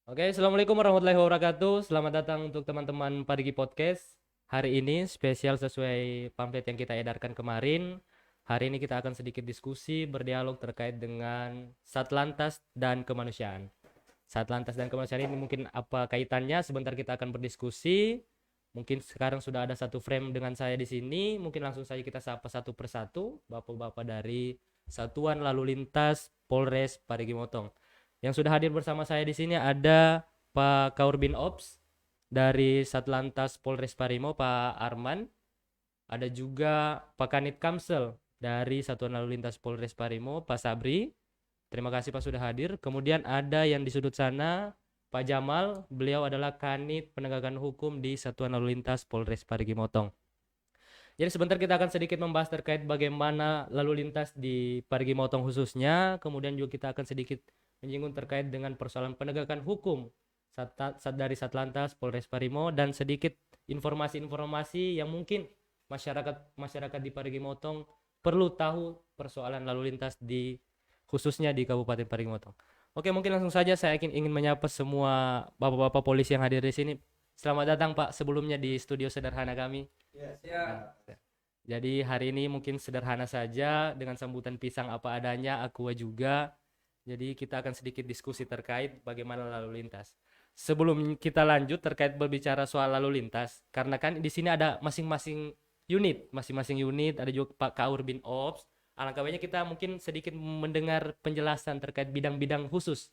Oke, Assalamualaikum warahmatullahi wabarakatuh. Selamat datang untuk teman-teman Parigi Podcast. Hari ini spesial sesuai pamflet yang kita edarkan kemarin. Hari ini kita akan sedikit diskusi, berdialog terkait dengan Satlantas dan kemanusiaan. Satlantas dan kemanusiaan ini mungkin apa kaitannya? Sebentar kita akan berdiskusi. Mungkin sekarang sudah ada satu frame dengan saya di sini. Mungkin langsung saja kita sapa satu persatu, bapak-bapak dari Satuan Lalu Lintas Polres Parigi Motong. Yang sudah hadir bersama saya di sini ada Pak Kaurbin Ops dari Satlantas Polres Parimo, Pak Arman. Ada juga Pak Kanit Kamsel dari Satuan Lalu Lintas Polres Parimo, Pak Sabri. Terima kasih Pak sudah hadir. Kemudian ada yang di sudut sana, Pak Jamal. Beliau adalah Kanit Penegakan Hukum di Satuan Lalu Lintas Polres Parigi Motong. Jadi sebentar kita akan sedikit membahas terkait bagaimana lalu lintas di Parigi Motong khususnya, kemudian juga kita akan sedikit menyinggung terkait dengan persoalan penegakan hukum dari Satlantas Polres Parimo dan sedikit informasi-informasi yang mungkin masyarakat masyarakat di Parigi Motong perlu tahu persoalan lalu lintas di khususnya di Kabupaten Parigi Motong. Oke, mungkin langsung saja saya ingin menyapa semua bapak-bapak polisi yang hadir di sini. Selamat datang Pak sebelumnya di studio sederhana kami. Ya, Nah, siap. jadi hari ini mungkin sederhana saja dengan sambutan pisang apa adanya, aqua juga. Jadi kita akan sedikit diskusi terkait bagaimana lalu lintas. Sebelum kita lanjut terkait berbicara soal lalu lintas, karena kan di sini ada masing-masing unit, ada juga Pak Kaur bin Ops. Alangkah baiknya kita mungkin sedikit mendengar penjelasan terkait bidang-bidang khusus.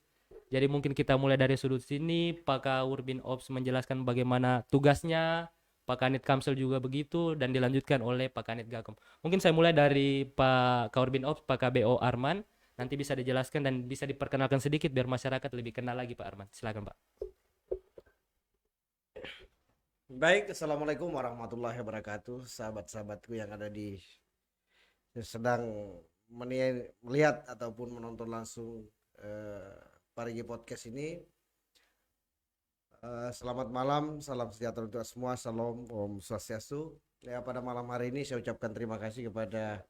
Jadi mungkin kita mulai dari sudut sini, Pak Kaur bin Ops menjelaskan bagaimana tugasnya, Pak Kanit Kamsel juga begitu, dan dilanjutkan oleh Pak Kanit Gakum. Mungkin saya mulai dari Pak Kaur bin Ops, Pak KBO Arman. Nanti bisa dijelaskan dan bisa diperkenalkan sedikit biar masyarakat lebih kenal lagi Pak Arman. Silakan Pak. Baik, Assalamualaikum warahmatullahi wabarakatuh. Sahabat-sahabatku yang ada di sedang melihat ataupun menonton langsung eh, Parigi Podcast ini. Selamat malam, salam sejahtera untuk semua, salam, om swastiastu. Ya, pada malam hari ini saya ucapkan terima kasih kepada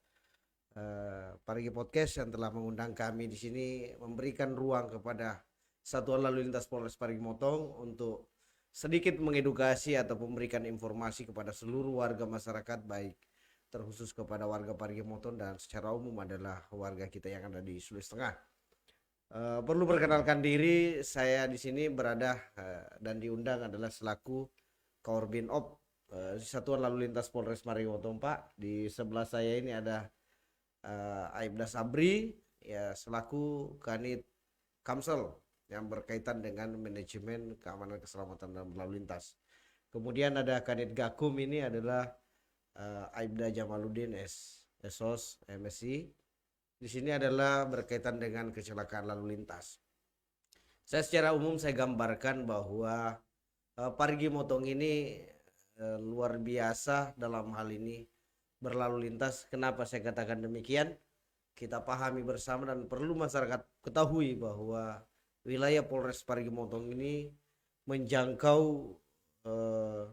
Parigi Podcast yang telah mengundang kami di sini, memberikan ruang kepada Satuan Lalu Lintas Polres Parigi Motong untuk sedikit mengedukasi atau memberikan informasi kepada seluruh warga masyarakat, baik terkhusus kepada warga Parigi Motong dan secara umum adalah warga kita yang ada di Sulawesi Tengah. Perlu perkenalkan diri, saya di sini berada dan diundang adalah selaku Korbin Op Satuan Lalu Lintas Polres Parigi Motong, Pak. Di sebelah saya ini ada Aibda Sabri ya selaku Kanit Kamsel yang berkaitan dengan manajemen keamanan keselamatan dalam lalu lintas. Kemudian ada Kanit Gakum, ini adalah Aibda Jamaluddin SOS MSI. Di sini adalah berkaitan dengan kecelakaan lalu lintas. Saya secara umum saya gambarkan bahwa Parigi Motong ini luar biasa dalam hal ini berlalu lintas. Kenapa saya katakan demikian? Kita pahami bersama dan perlu masyarakat ketahui bahwa wilayah Polres Parigi Motong ini menjangkau eh,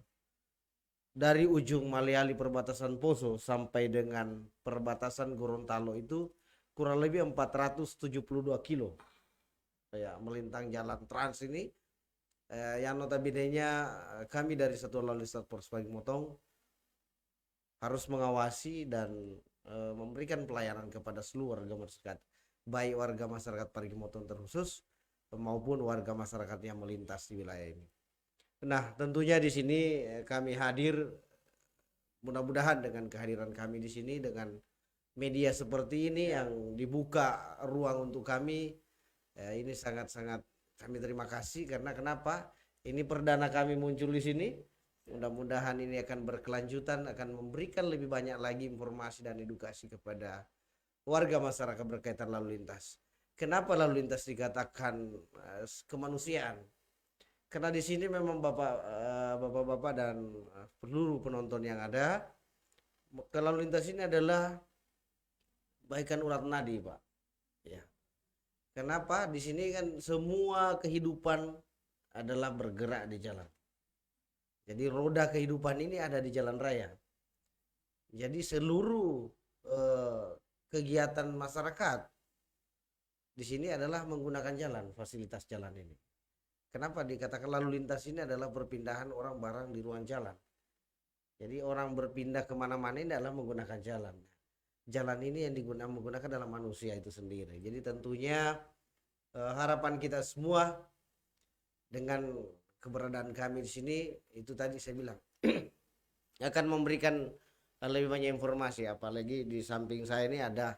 dari ujung Maliali perbatasan Poso sampai dengan perbatasan Gorontalo itu kurang lebih 472 kilo ya, melintang jalan trans ini yang notabene-nya kami dari Satuan Lalu Lintas Polres Parigi Motong harus mengawasi dan memberikan pelayanan kepada seluruh warga masyarakat, baik warga masyarakat Parigi Motong terkhusus maupun warga masyarakat yang melintas di wilayah ini. Nah, tentunya di sini kami hadir, mudah-mudahan dengan kehadiran kami di sini dengan media seperti ini yang dibuka ruang untuk kami, ini sangat-sangat kami terima kasih. Karena kenapa? Ini perdana kami muncul di sini. Mudah-mudahan ini akan berkelanjutan, akan memberikan lebih banyak lagi informasi dan edukasi kepada warga masyarakat berkaitan lalu lintas. Kenapa lalu lintas dikatakan kemanusiaan? Karena di sini memang bapak-bapak dan seluruh penonton yang ada, lalu lintas ini adalah bagaikan urat nadi, Pak. Ya. Kenapa? Di sini kan semua kehidupan adalah bergerak di jalan. Jadi roda kehidupan ini ada di jalan raya. Jadi seluruh kegiatan masyarakat di sini adalah menggunakan jalan, fasilitas jalan ini. Kenapa dikatakan lalu lintas ini adalah perpindahan orang barang di ruang jalan. Jadi orang berpindah kemana-mana ini adalah menggunakan jalan. Jalan ini yang menggunakan adalah manusia itu sendiri. Jadi tentunya harapan kita semua dengan keberadaan kami di sini itu tadi saya bilang akan memberikan lebih banyak informasi. Apalagi di samping saya ini ada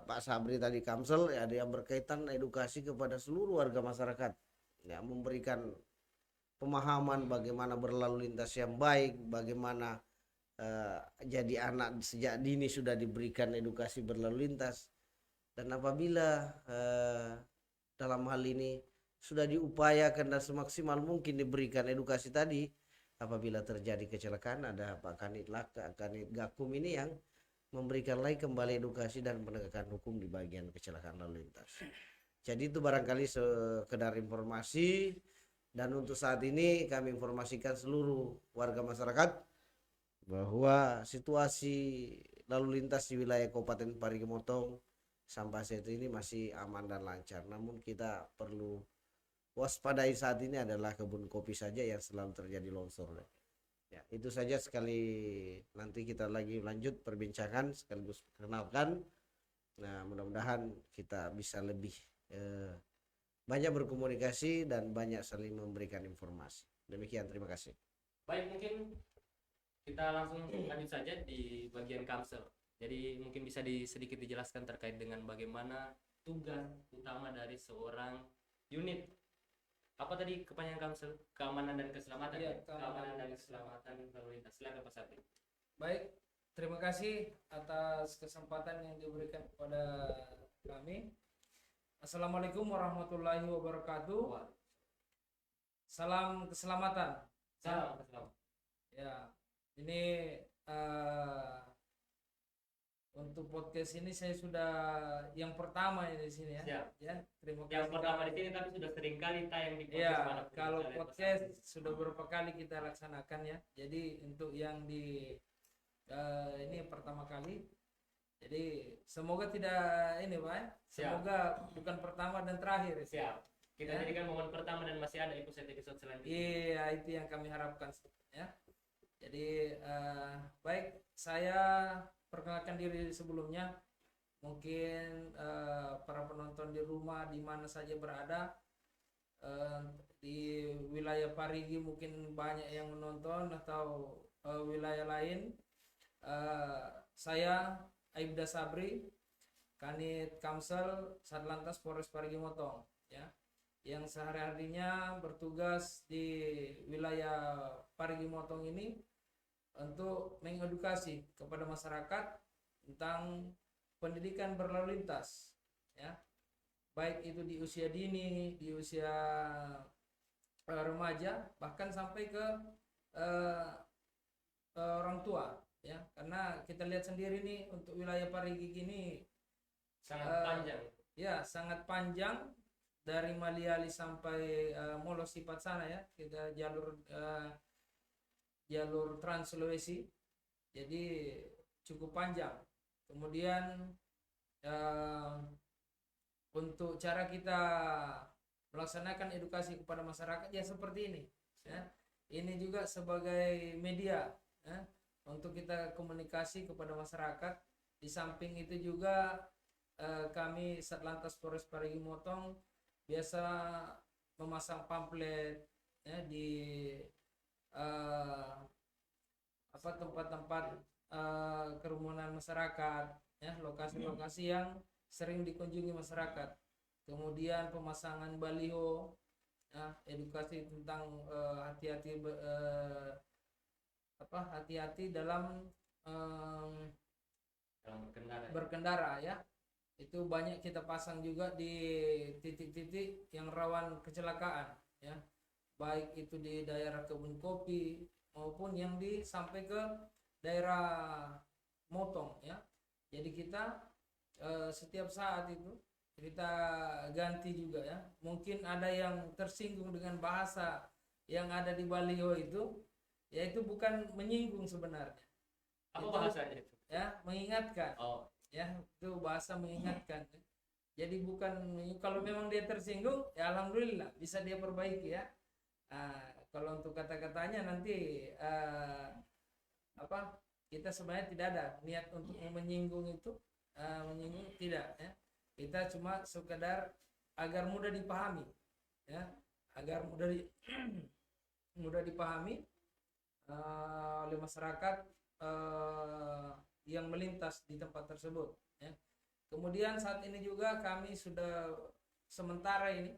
Pak Sabri tadi Kamsel, ada yang berkaitan edukasi kepada seluruh warga masyarakat, ya, memberikan pemahaman bagaimana berlalu lintas yang baik, bagaimana jadi anak sejak dini sudah diberikan edukasi berlalu lintas, dan apabila dalam hal ini sudah diupayakan dan semaksimal mungkin diberikan edukasi tadi, apabila terjadi kecelakaan ada Pak Kanit Laka, Kanit Gakum ini yang memberikan lagi kembali edukasi dan penegakan hukum di bagian kecelakaan lalu lintas. Jadi itu barangkali sekedar informasi, dan untuk saat ini kami informasikan seluruh warga masyarakat bahwa situasi lalu lintas di wilayah Kabupaten Parigi Motong sampai saat ini masih aman dan lancar. Namun kita perlu waspadai saat ini adalah kebun kopi saja yang selalu terjadi longsor. Ya, itu saja, sekali nanti kita lagi lanjut perbincangan sekaligus perkenalkan. Nah, mudah-mudahan kita bisa lebih banyak berkomunikasi dan banyak saling memberikan informasi. Demikian, terima kasih. Baik, mungkin kita langsung lanjut saja di bagian Kamsel. Jadi mungkin bisa sedikit dijelaskan terkait dengan bagaimana tugas utama dari seorang unit. Apa tadi kepanjangan Kamsel? Keamanan dan keselamatan. Iya, keamanan dan keselamatan lalu lintas. Silakan Pak Sabri. Baik, terima kasih atas kesempatan yang diberikan kepada kami. Assalamualaikum warahmatullahi wabarakatuh. Wah, Salam keselamatan. salam keselamatan. Ya, ini untuk podcast ini saya sudah yang pertama di sini ya. Siap. Ya, terima kasih. Yang pertama di sini tapi sudah sering kali tayang di podcast Ya, manapun kalau kita lihat, Pak podcast Sabri. sudah beberapa kali kita laksanakan ya. Jadi untuk yang di ini pertama kali. Jadi semoga tidak ini Pak. Siap. Semoga bukan pertama dan terakhir. Siap. Kita Ya. jadikan momen pertama dan masih ada episode selanjutnya. Iya, itu yang kami harapkan ya. Jadi baik, saya perkenalkan diri sebelumnya. Mungkin para penonton di rumah di mana saja berada, di wilayah Parigi mungkin banyak yang menonton atau wilayah lain. Saya Aibda Sabri, Kanit Kamsel, Satlantas Polres Parigi Motong ya, yang sehari-harinya bertugas di wilayah Parigi Motong ini untuk mengedukasi kepada masyarakat tentang pendidikan berlalu lintas ya, baik itu di usia dini, di usia remaja, bahkan sampai ke orang tua ya, karena kita lihat sendiri nih untuk wilayah Parigi ini Sangat panjang. ya sangat panjang, dari Maliali sampai Molo Sipat sana ya, kita jalur Trans Sulawesi, jadi cukup panjang. Kemudian untuk cara kita melaksanakan edukasi kepada masyarakat ya seperti ini ya. Ini juga sebagai media ya, untuk kita komunikasi kepada masyarakat. Di samping itu juga kami Satlantas Polres Parigi Motong biasa memasang pamflet ya, di tempat-tempat kerumunan masyarakat ya, lokasi-lokasi yang sering dikunjungi masyarakat. Kemudian pemasangan baliho ya, edukasi tentang hati-hati dalam berkendara ya. Itu banyak kita pasang juga di titik-titik yang rawan kecelakaan ya, baik itu di daerah kebun kopi maupun yang sampai ke daerah Motong ya. Jadi kita setiap saat itu kita ganti juga ya. Mungkin ada yang tersinggung dengan bahasa yang ada di baliho itu, yaitu bukan menyinggung sebenarnya. Apa Itu, bahasanya itu? ya, mengingatkan. Oh, Ya, itu bahasa mengingatkan. Jadi bukan, kalau memang dia tersinggung ya alhamdulillah bisa dia perbaiki ya. Kalau untuk kata-katanya nanti apa, kita sebenarnya tidak ada niat untuk menyinggung itu, menyinggung tidak ya. Kita cuma sekedar agar mudah dipahami ya, agar mudah dipahami oleh masyarakat yang melintas di tempat tersebut ya. Kemudian saat ini juga kami sudah sementara ini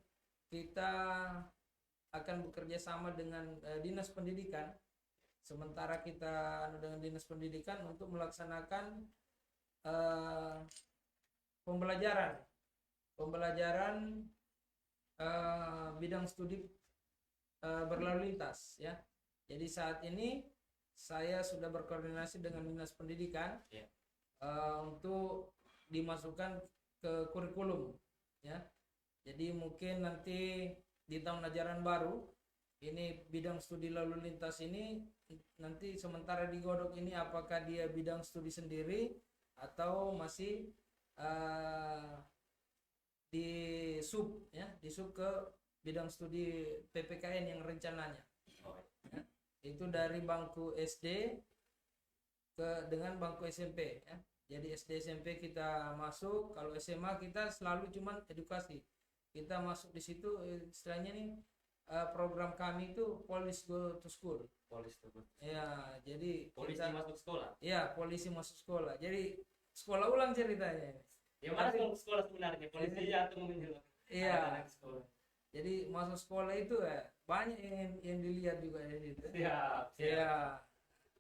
kita akan bekerja sama dengan Dinas Pendidikan. Sementara kita dengan Dinas Pendidikan untuk melaksanakan pembelajaran bidang studi berlalu lintas ya. Jadi saat ini saya sudah berkoordinasi dengan Dinas Pendidikan untuk dimasukkan ke kurikulum ya. Jadi mungkin nanti di tahun ajaran baru ini bidang studi lalu lintas ini nanti sementara digodok ini apakah dia bidang studi sendiri atau masih di sub ke bidang studi PPKN yang rencananya ya. Itu dari bangku SD dengan bangku SMP ya. Jadi SD SMP kita masuk, kalau SMA kita selalu cuman edukasi. Kita masuk di situ istilahnya nih program kami itu Police Go to School. Polisi tersebut. Ya, jadi Polisi kita, masuk sekolah. ya polisi masuk sekolah. Jadi sekolah ulang ceritanya. Yang mana sekolah sebenarnya? Polisi atau mungkin Iya. anak sekolah? Jadi masuk sekolah itu banyak yang dilihat juga di situ. Siap. Ya,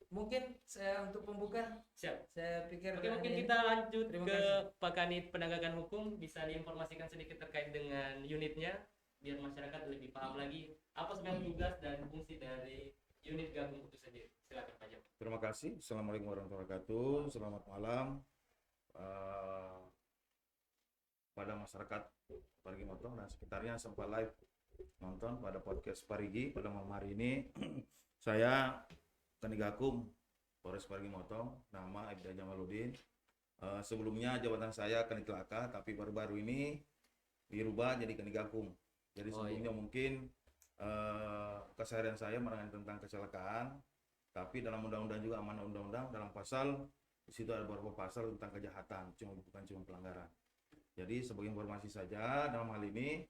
mungkin saya untuk pembuka Siap. saya pikir Oke, mungkin ini. kita lanjut Terima ke kasih. Pak Kanit Penegakan Hukum. Bisa diinformasikan sedikit terkait dengan unitnya, biar masyarakat lebih paham lagi apa sebenarnya tugas dan fungsi dari unit gabung itu sendiri. Silakan Pak Joko. Terima kasih. Assalamualaikum warahmatullahi wabarakatuh. Selamat malam pada masyarakat Parigi Motong dan sekitarnya sempat live nonton pada podcast Parigi pada malam hari ini. Saya Kanigakum Polres Parigi Motong, nama Ibda Jamaluddin. Sebelumnya jabatan saya Kanit Laka, tapi baru-baru ini dirubah jadi Kanigakum. Jadi sebelumnya mungkin keseharian saya menangani tentang kecelakaan, tapi dalam undang-undang juga amanah undang-undang dalam pasal di situ ada beberapa pasal tentang kejahatan, bukan cuma pelanggaran. Jadi sebagai informasi saja dalam hal ini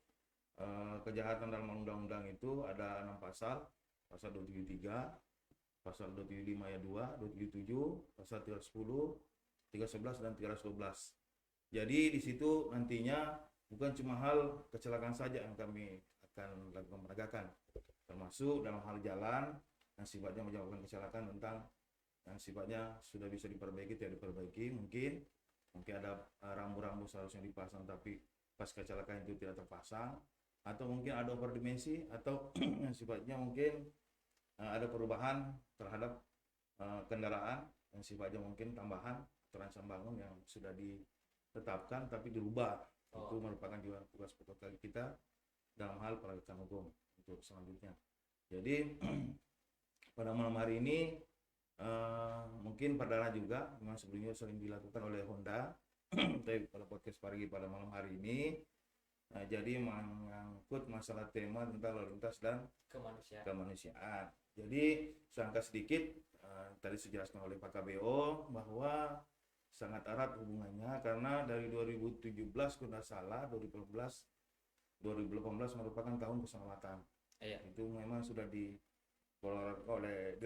kejahatan dalam undang-undang itu ada 6 pasal, pasal 273, pasal 275 ayat 2, 277, pasal 310, 311 dan 312. Jadi di situ nantinya bukan cuma hal kecelakaan saja yang kami akan lakukan penegakan, termasuk dalam hal jalan yang sifatnya menyebabkan kecelakaan tentang yang sifatnya sudah bisa diperbaiki tidak diperbaiki, mungkin ada rambu-rambu seharusnya dipasang tapi pas kecelakaan itu tidak terpasang, atau mungkin ada overdimensi, atau yang sifatnya mungkin ada perubahan terhadap kendaraan yang sifatnya mungkin tambahan terancam bangun yang sudah ditetapkan tapi dirubah. Itu merupakan juga tugas pokok kita dalam hal penegakan hukum untuk selanjutnya. Jadi pada malam hari ini mungkin perdana juga memang sebelumnya sering dilakukan oleh Honda tapi pada podcast Parigi pada malam hari ini jadi mengangkut masalah tema tentang lalu lintas dan kemanusiaan. Jadi sangka sedikit tadi dijelaskan oleh Pak KBO bahwa sangat erat hubungannya karena dari 2017 kalau tidak salah 2018 merupakan tahun keselamatan. Itu memang sudah oleh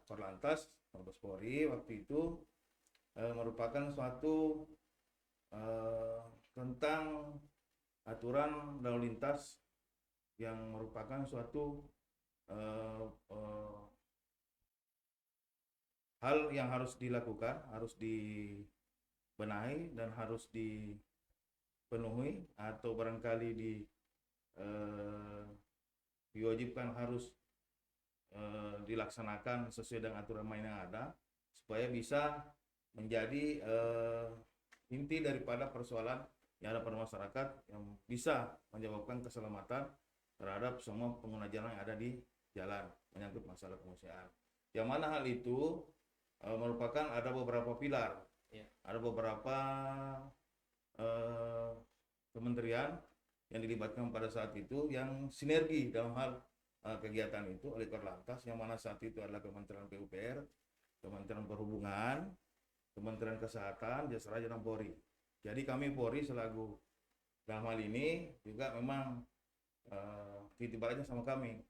Korlantas Mabes Polri waktu itu merupakan suatu tentang aturan lalu lintas yang merupakan suatu hal yang harus dilakukan, harus dibenahi dan harus dipenuhi atau barangkali diwajibkan harus dilaksanakan sesuai dengan aturan main yang ada supaya bisa menjadi inti daripada persoalan yang ada pada masyarakat yang bisa menyebabkan keselamatan terhadap semua pengguna jalan yang ada di jalan menyangkut masalah kemanusiaan. Yang mana hal itu merupakan ada beberapa pilar, ada beberapa kementerian yang dilibatkan pada saat itu yang sinergi dalam hal kegiatan itu oleh Korlantas, yang mana saat itu adalah Kementerian PUPR, Kementerian Perhubungan, Kementerian Kesehatan, Jasa Raja, dan Polri. Jadi kami Polri selaku dalam hal ini juga memang titik baliknya sama kami,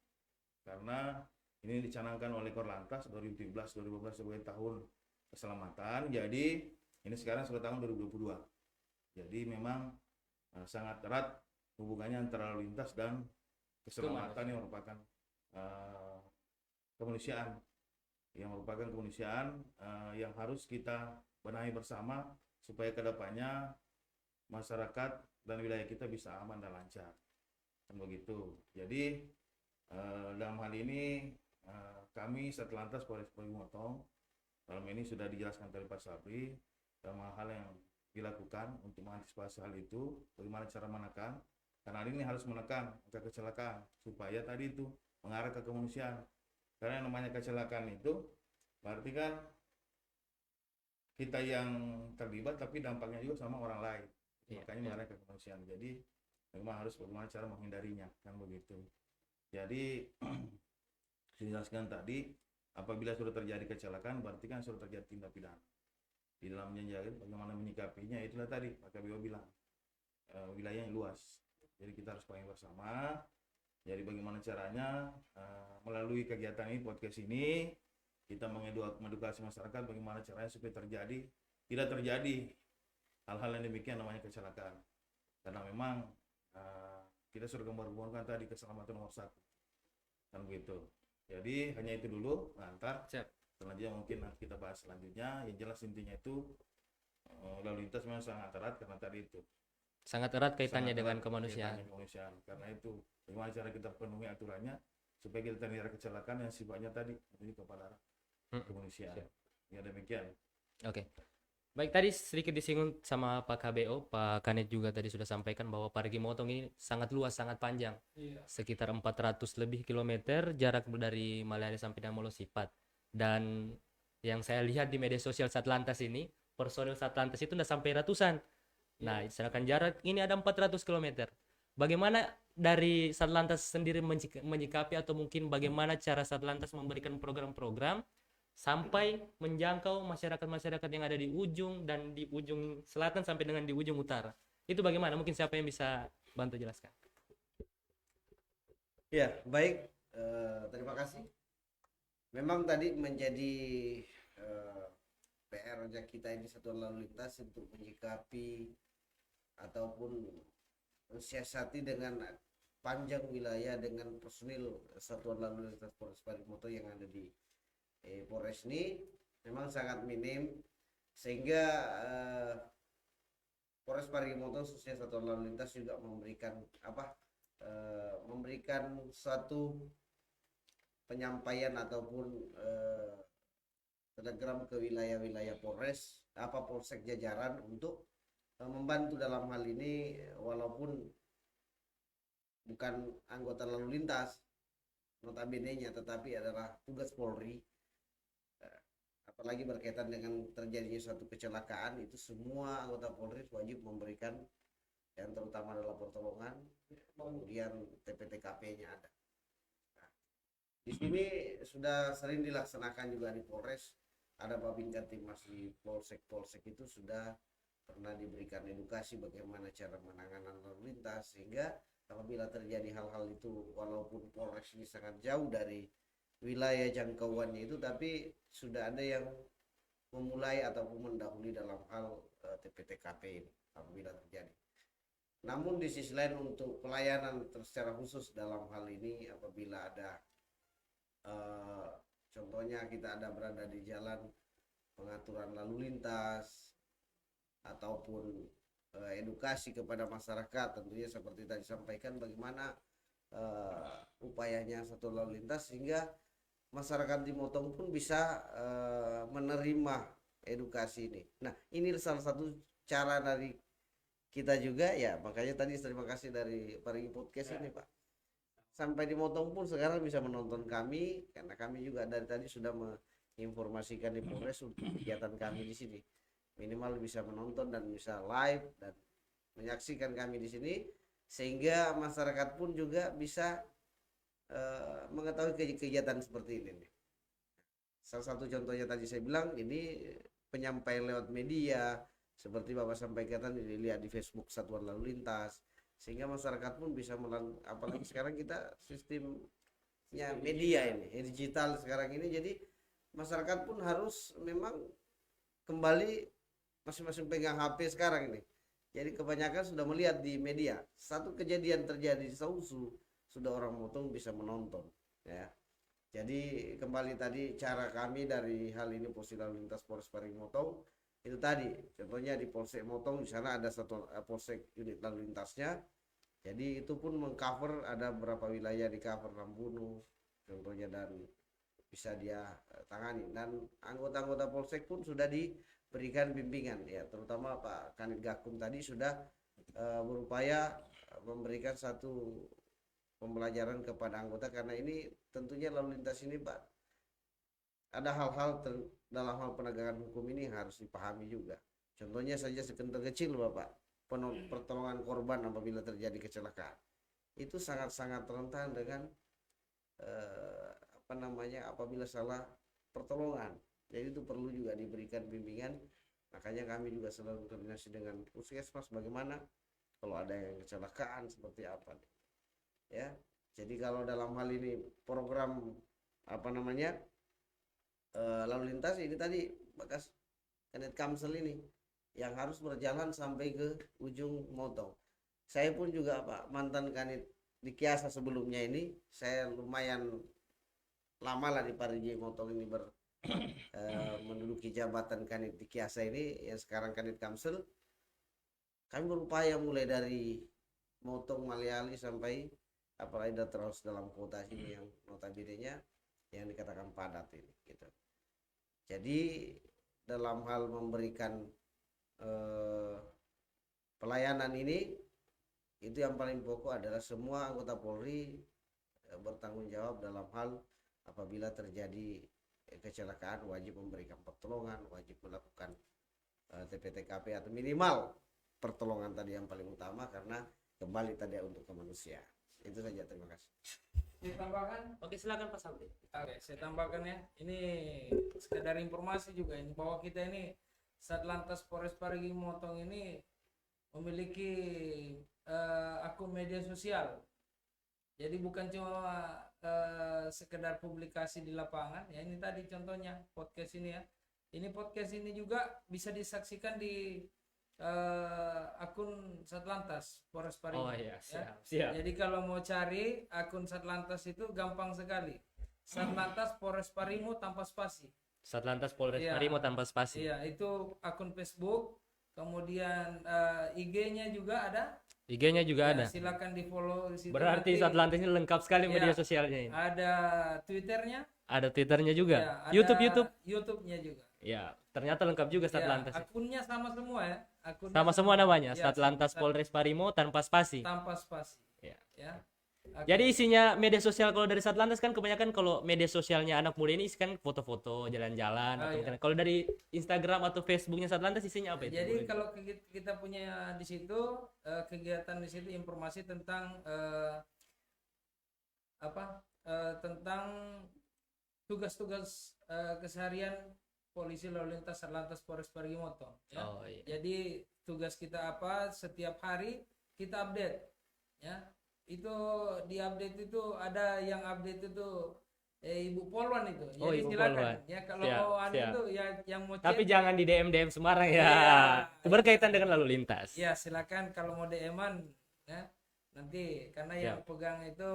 karena ini dicanangkan oleh Korlantas 2017-2018 sebagai tahun keselamatan. Jadi ini sekarang sudah tahun 2022. Jadi memang sangat erat hubungannya antara lalu lintas dan keselamatan yang merupakan kemanusiaan, yang harus kita benahi bersama supaya kedepannya masyarakat dan wilayah kita bisa aman dan lancar, kan begitu. Jadi dalam hal ini kami Satlantas Polres Parigi Motong dalam ini sudah dijelaskan oleh Pak Sapri dalam hal yang dilakukan untuk mengantisipasi hal itu, bagaimana cara menekan, karena hari ini harus menekan angka kecelakaan supaya tadi itu mengarah ke kemanusiaan. Karena yang namanya kecelakaan itu berarti kan kita yang terlibat tapi dampaknya juga sama orang lain, makanya mengarah ke kemanusiaan. Jadi memang harus bagaimana cara menghindarinya, kan begitu. Jadi dijelaskan tadi, apabila sudah terjadi kecelakaan berarti kan sudah terjadi tindak pidana. Di dalamnya jadi bagaimana menyikapinya, itulah tadi Pak Kabio bilang wilayahnya luas. Jadi kita harus pahami bersama. Jadi bagaimana caranya melalui kegiatan ini, podcast ini, kita mengedukasi masyarakat bagaimana caranya supaya tidak terjadi hal-hal yang demikian namanya kecelakaan. Karena memang kita sudah gambar-gambarkan tadi keselamatan nomor 1, kan begitu. Jadi hanya itu dulu, ntar selanjutnya mungkin kita bahas selanjutnya. Yang jelas intinya itu lalu lintas memang sangat erat, karena tadi itu Sangat erat kaitannya sangat dengan erat kemanusiaan. kemanusiaan. Karena itu bagaimana cara kita penuhi aturannya supaya kita terhindar kecelakaan yang sifatnya tadi menuju kepada kemanusiaan. Ya demikian. Oke. Baik, tadi sedikit disinggung sama Pak KBO, Pak Kanet juga tadi sudah sampaikan bahwa Parigi Motong ini sangat luas, sangat panjang. Iya. Sekitar 400 lebih kilometer jarak dari Maliani sampai dengan Molosipat. Dan yang saya lihat di media sosial Satlantas ini, personil Satlantas itu udah sampai ratusan. Nah, sedangkan jarak ini ada 400 km. Bagaimana dari Satlantas sendiri menyikapi atau mungkin bagaimana cara Satlantas memberikan program-program sampai menjangkau masyarakat-masyarakat yang ada di ujung dan di ujung selatan sampai dengan di ujung utara? Itu bagaimana? Mungkin siapa yang bisa bantu jelaskan? Ya, baik. Terima kasih. Memang tadi menjadi PR-nya kita ini satuan lalu lintas untuk menyikapi ataupun mensiasati dengan panjang wilayah dengan personil satuan lalu lintas Polres Parigi Motong yang ada di Polres ini memang sangat minim, sehingga Polres Parigi Motong khususnya satuan lalu lintas juga memberikan suatu penyampaian ataupun telegram ke wilayah-wilayah Polsek jajaran untuk membantu dalam hal ini, walaupun bukan anggota lalu lintas notabene-nya, tetapi adalah tugas Polri. Apalagi berkaitan dengan terjadinya suatu kecelakaan, itu semua anggota Polri wajib memberikan yang terutama adalah pertolongan, kemudian TPTKP-nya ada. Nah, di sini sudah sering dilaksanakan juga di Polres, ada Babinka Timas di Polsek itu sudah pernah diberikan edukasi bagaimana cara menangani lalu lintas, sehingga apabila terjadi hal-hal itu, walaupun Polres ini sangat jauh dari wilayah jangkauannya itu, tapi sudah ada yang memulai ataupun mendahului dalam hal TPTKP ini apabila terjadi. Namun di sisi lain untuk pelayanan secara khusus dalam hal ini, apabila ada contohnya kita ada berada di jalan, pengaturan lalu lintas ataupun edukasi kepada masyarakat, tentunya seperti tadi sampaikan bagaimana upayanya satu lalu lintas sehingga masyarakat di Motong pun bisa menerima edukasi ini. Nah, ini salah satu cara dari kita juga ya, makanya tadi terima kasih dari Parigi Podcast ini Pak. Sampai di Motong pun sekarang bisa menonton kami, karena kami juga dari tadi sudah menginformasikan di Polres untuk kegiatan kami di sini. Minimal bisa menonton dan bisa live, dan menyaksikan kami di sini, sehingga masyarakat pun juga bisa mengetahui kegiatan seperti ini nih. Salah satu contohnya tadi saya bilang ini penyampaian lewat media seperti Bapak sampaikan tadi, dilihat di Facebook Satuan Lalu Lintas, sehingga masyarakat pun bisa apalagi sekarang kita sistemnya media ini digital sekarang ini, jadi masyarakat pun harus memang kembali masing-masing pegang HP sekarang ini. Jadi kebanyakan sudah melihat di media. Satu kejadian terjadi di Sausu, sudah orang motong bisa menonton, ya. Jadi kembali tadi cara kami dari hal ini Polisi Lalu Lintas Polres Parigi Motong itu tadi, contohnya di Polsek Motong di sana ada satu polsek unit lalu lintasnya. Jadi itu pun mengcover ada beberapa wilayah di cover Rambuno contohnya, dan bisa dia tangani, dan anggota-anggota polsek pun sudah diberikan bimbingan ya, terutama Pak Kanit Gakum tadi sudah berupaya memberikan satu pembelajaran kepada anggota, karena ini tentunya lalu lintas ini Pak ada hal-hal dalam hal penegakan hukum ini harus dipahami juga. Contohnya saja sekental kecil Bapak, pertolongan korban apabila terjadi kecelakaan itu sangat-sangat rentan dengan apabila salah pertolongan. Jadi itu perlu juga diberikan bimbingan. Makanya kami juga selalu koordinasi dengan Puskesmas bagaimana kalau ada yang kecelakaan seperti apa. Ya, jadi kalau dalam hal ini program lalu lintas ini tadi bekas Kanit Kamsel ini yang harus berjalan sampai ke ujung Motong. Saya pun juga Pak mantan Kanit di Kiasa sebelumnya ini, saya lumayan lama lah di Parigi Motong ini menduduki jabatan Kanit di Kiasa ini yang sekarang Kanit Kamsel. Kami berupaya mulai dari Motong Maliali sampai apalagi terus dalam kota sini yang notabene-nya yang dikatakan padat ini gitu. Jadi dalam hal memberikan pelayanan ini, itu yang paling pokok adalah semua anggota Polri bertanggung jawab dalam hal apabila terjadi kecelakaan wajib memberikan pertolongan, wajib melakukan TPTKP atau minimal pertolongan tadi yang paling utama, karena kembali tadi untuk kemanusiaan. Itu saja, terima kasih. Ditambahkan? Oke, silakan Pak Sabri. Oke, saya tambahkan ya. Ini sekedar informasi juga ini bahwa kita ini Satlantas Polres Parigi Motong ini memiliki akun media sosial. Jadi bukan cuma sekedar publikasi di lapangan ya. Ini tadi contohnya podcast ini ya. Ini podcast ini juga bisa disaksikan di akun Satlantas Polres Parigi. Oh iya, ya. siap. Jadi kalau mau cari akun Satlantas itu gampang sekali. Satlantas Polres Parigi tanpa spasi. Satlantas Polres Iya. Parigi tanpa spasi. Iya, itu akun Facebook. Kemudian IG-nya juga ada. IG-nya juga Ya, ada. silakan di-follow di situ. Berarti Nanti Satlantas ini lengkap sekali Iya. media sosialnya ini. ada Twitternya, Ada Twitternya juga. ya, ada YouTube. YouTube-nya juga. Ya, ternyata lengkap juga Ya, Satlantas. akunnya sama semua ya. Akunnya Sama semua namanya, Ya, Satlantas Polres Parigi tanpa spasi. tanpa spasi. Ya. Ya. Jadi isinya media sosial kalau dari Satlantas kan kebanyakan kalau media sosialnya anak muda ini kan foto-foto jalan-jalan Oh, atau iya. mungkin kalau dari Instagram atau Facebooknya Satlantas isinya apa itu? Jadi kalau kita punya di situ kegiatan di situ informasi tentang tentang tugas-tugas keseharian polisi lalu lintas Satlantas Polres Parigi Motong. Ya. Oh iya. Jadi tugas kita apa setiap hari kita update. Ya, itu di update itu ada yang update itu Ibu Polwan itu. Oh, Jadi Ibu silakan. Polwan. Ya kalau Siap, mau anu siap. itu ya yang mau Tapi chat, jangan di DM sembarang ya. Iya. Berkaitan dengan lalu lintas. ya silakan kalau mau DM-an ya nanti karena yang Siap. pegang itu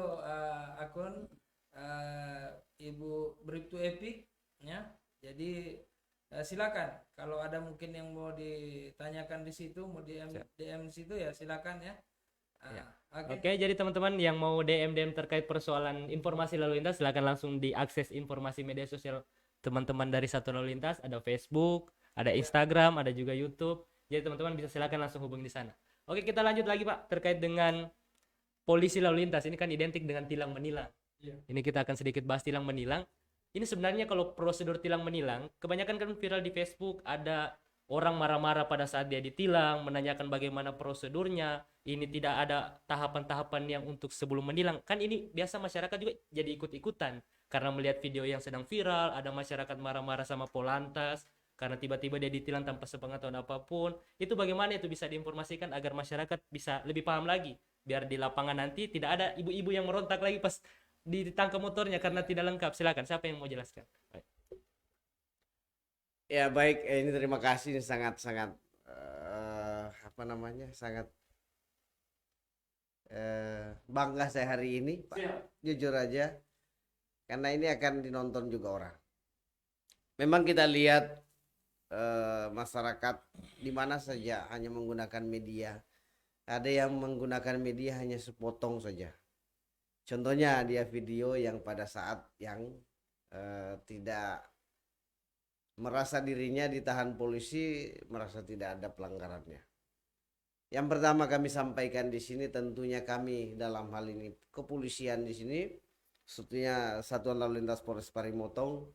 akun Ibu Bribtu Epic ya. Jadi silakan kalau ada mungkin yang mau ditanyakan di situ, mau DM Siap. DM di situ ya silakan ya. Ya. Oke. Oke, jadi teman-teman yang mau DM terkait persoalan informasi lalu lintas silakan langsung diakses informasi media sosial teman-teman dari Satuan Lalu Lintas, ada Facebook, ada Instagram, ada juga YouTube. Jadi teman-teman bisa silakan langsung hubungi di sana. Oke, kita lanjut lagi Pak terkait dengan polisi lalu lintas. Ini kan identik dengan tilang menilang. Iya. Ini kita akan sedikit bahas tilang menilang. Ini sebenarnya kalau prosedur tilang menilang, kebanyakan kan viral di Facebook, ada orang marah-marah pada saat dia ditilang, menanyakan bagaimana prosedurnya, ini tidak ada tahapan-tahapan yang untuk sebelum menilang. Kan ini biasa masyarakat juga jadi ikut-ikutan karena melihat video yang sedang viral, ada masyarakat marah-marah sama Polantas karena tiba-tiba dia ditilang tanpa sepengetahuan apapun. Itu bagaimana itu bisa diinformasikan agar masyarakat bisa lebih paham lagi, biar di lapangan nanti tidak ada ibu-ibu yang merontak lagi pas ditangkap motornya karena tidak lengkap. Silakan, siapa yang mau jelaskan? Ya baik, ini terima kasih, ini sangat-sangat apa namanya, sangat bangga saya hari ini, Pak. Jujur aja, karena ini akan dinonton juga orang. Memang kita lihat masyarakat di mana saja hanya menggunakan media. Ada yang menggunakan media hanya sepotong saja. Contohnya dia video yang pada saat yang tidak merasa dirinya ditahan polisi, merasa tidak ada pelanggarannya. Yang pertama kami sampaikan di sini, tentunya kami dalam hal ini kepolisian di sini, sebetulnya Satuan Lalu Lintas Polres Parimotong,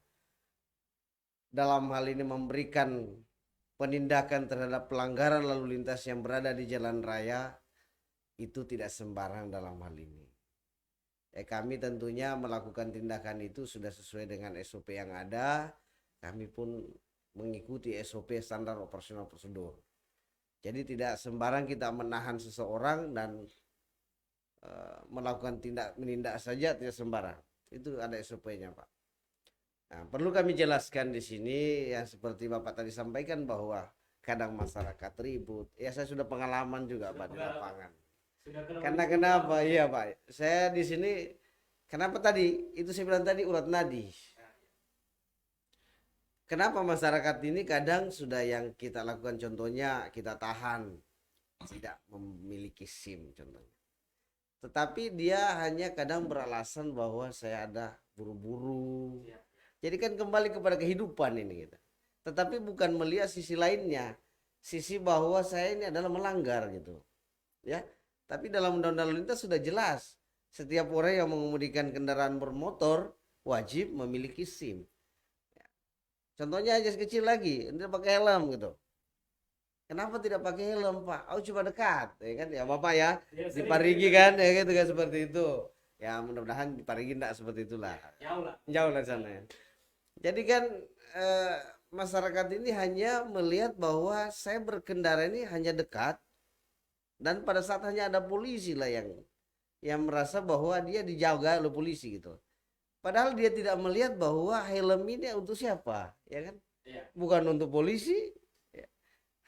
dalam hal ini memberikan penindakan terhadap pelanggaran lalu lintas yang berada di jalan raya itu tidak sembarang dalam hal ini. Kami tentunya melakukan tindakan itu sudah sesuai dengan SOP yang ada. Kami pun mengikuti SOP, standar operasional prosedur. Jadi tidak sembarang kita menahan seseorang dan melakukan menindak saja, tidak sembarang. Itu ada SOP-nya, Pak. Nah, perlu kami jelaskan di sini yang seperti Bapak tadi sampaikan bahwa kadang masyarakat ribut. Ya saya sudah pengalaman juga Pak di lapangan. Karena kenapa? Iya Pak. Saya di sini kenapa tadi? Itu saya bilang tadi urat nadi. Kenapa masyarakat ini kadang sudah yang kita lakukan, contohnya kita tahan, tidak memiliki SIM contohnya. Tetapi dia hanya kadang beralasan bahwa saya ada buru-buru. Jadi kan kembali kepada kehidupan ini gitu. Tetapi bukan melihat sisi lainnya, sisi bahwa saya ini adalah melanggar gitu. Ya. Tapi dalam undang-undang lalu lintas sudah jelas, setiap orang yang mengemudikan kendaraan bermotor wajib memiliki SIM. Contohnya aja kecil lagi, tidak pakai helm gitu. Kenapa tidak pakai helm, Pak? Oh, cuma dekat, ya kan? Ya Bapak ya, di Parigi kan, ya gitu kan, seperti itu. Ya mudah-mudahan di Parigi enggak seperti itulah. Jauh lah sana. Ya. Jadi kan masyarakat ini hanya melihat bahwa saya berkendara ini hanya dekat, dan pada saat hanya ada polisi lah yang merasa bahwa dia dijaga oleh polisi gitu. Padahal dia tidak melihat bahwa helm ini untuk siapa, ya kan? Iya. Bukan untuk polisi, ya.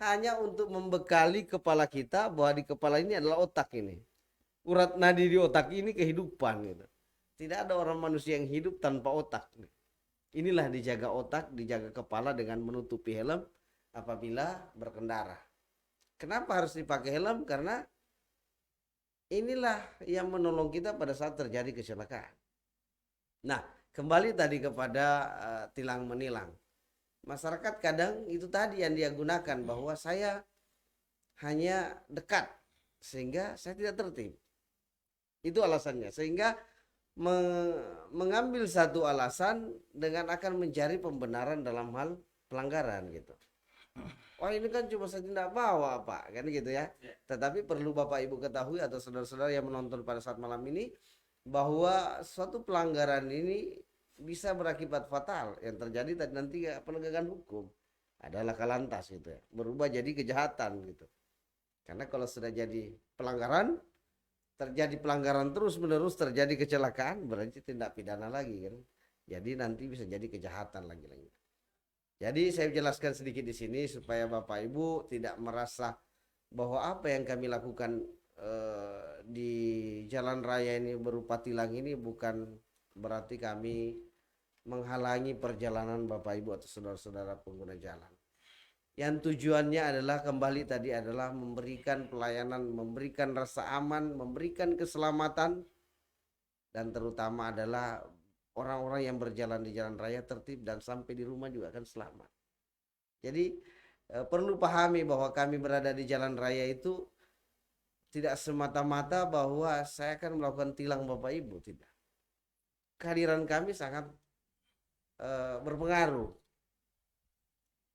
Hanya untuk membekali kepala kita bahwa di kepala ini adalah otak ini. Urat nadi di otak ini kehidupan gitu. Tidak ada orang manusia yang hidup tanpa otak. Inilah dijaga otak, dijaga kepala dengan menutupi helm apabila berkendara. Kenapa harus dipakai helm? Karena inilah yang menolong kita pada saat terjadi kecelakaan. Nah, kembali tadi kepada tilang menilang. Masyarakat kadang itu tadi yang dia gunakan, bahwa saya hanya dekat sehingga saya tidak tertib. Itu alasannya. Sehingga mengambil satu alasan dengan akan mencari pembenaran dalam hal pelanggaran gitu. Wah ini kan cuma saya tidak bawa Pak, kan gitu ya. Tetapi perlu Bapak Ibu ketahui atau saudara-saudara yang menonton pada saat malam ini, bahwa suatu pelanggaran ini bisa berakibat fatal. Yang terjadi nanti penegakan hukum adalah Kalantas gitu ya, berubah jadi kejahatan gitu. Karena kalau sudah jadi pelanggaran, terjadi pelanggaran terus menerus, terjadi kecelakaan, berarti tindak pidana lagi kan. Jadi nanti bisa jadi kejahatan lagi. Jadi saya jelaskan sedikit di sini supaya Bapak Ibu tidak merasa bahwa apa yang kami lakukan di jalan raya ini berupa tilang ini bukan berarti kami menghalangi perjalanan Bapak Ibu atau saudara-saudara pengguna jalan. Yang tujuannya adalah kembali tadi adalah memberikan pelayanan, memberikan rasa aman, memberikan keselamatan, dan terutama adalah orang-orang yang berjalan di jalan raya tertib dan sampai di rumah juga akan selamat. Jadi perlu pahami bahwa kami berada di jalan raya itu tidak semata-mata bahwa saya akan melakukan tilang Bapak Ibu, tidak. Kehadiran kami sangat berpengaruh.